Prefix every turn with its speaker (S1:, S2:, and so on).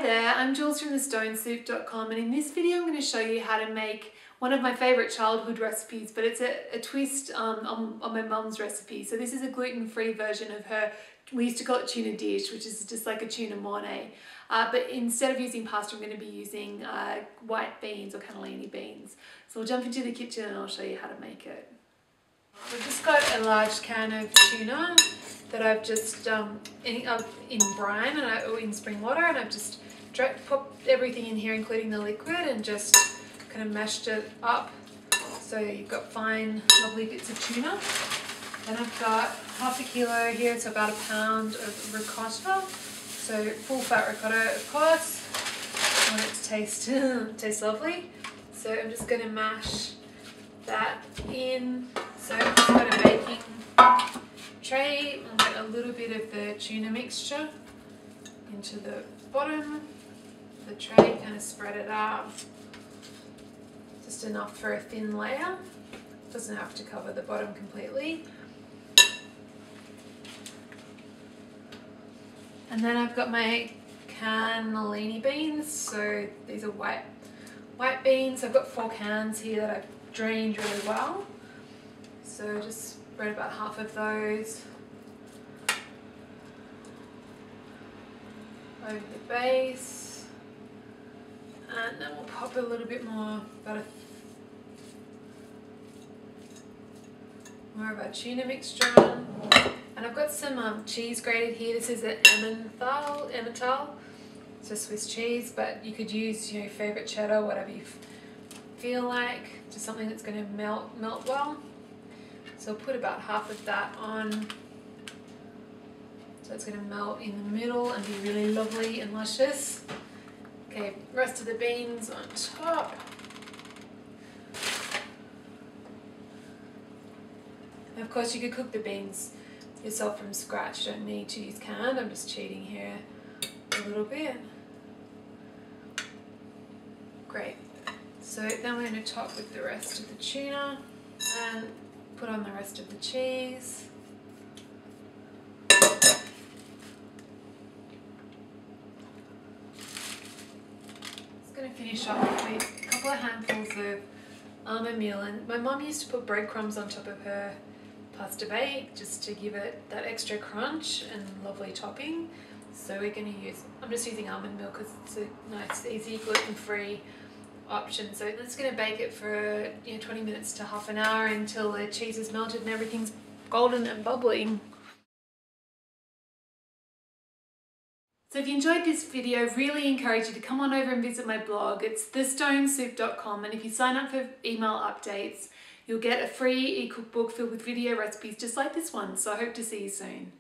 S1: there, I'm Jules from thestonesoup.com, and in this video I'm going to show you how to make one of my favourite childhood recipes, but it's a twist on my mum's recipe. So this is a gluten-free version of her, we used to call it tuna dish, which is just like a tuna mornay. But instead of using pasta, I'm going to be using white beans or cannellini beans. So we'll jump into the kitchen and I'll show you how to make it. We've just got a large can of tuna that I've just in brine or in spring water, and I've just popped everything in here, including the liquid, and just kind of mashed it up so you've got fine, lovely bits of tuna. Then I've got half a kilo here, so about a pound of ricotta. So full fat ricotta, of course. I want it to taste lovely. So I'm just going to mash that in. So I've just got a baking tray. I'll get a little bit of the tuna mixture into the bottom of the tray, kind of spread it out. Just enough for a thin layer. Doesn't have to cover the bottom completely. And then I've got my cannellini beans. So these are white beans. I've got 4 cans here that I've drained really well. So just spread about half of those over the base, and then we'll pop a little bit more, more of our tuna mixture on. And I've got some cheese grated here. This is an Emmental, it's a Swiss cheese, but you could use your favourite cheddar, whatever you feel like, just something that's going to melt well. So I'll put about half of that on. So it's going to melt in the middle and be really lovely and luscious. Okay, rest of the beans on top. And of course you could cook the beans yourself from scratch. You don't need to use canned. I'm just cheating here a little bit. Great. So then we're going to top with the rest of the tuna and put on the rest of the cheese. Just going to finish off with a couple of handfuls of almond meal, and my mum used to put breadcrumbs on top of her pasta bake just to give it that extra crunch and lovely topping. So we're going to I'm just using almond meal because it's a nice, easy, gluten-free option. So that's going to bake it for 20 minutes to half an hour until the cheese is melted and everything's golden and bubbling. So if you enjoyed this video, I really encourage you to come on over and visit my blog. It's thestonesoup.com, and if you sign up for email updates, you'll get a free e-cookbook filled with video recipes just like this one. So I hope to see you soon.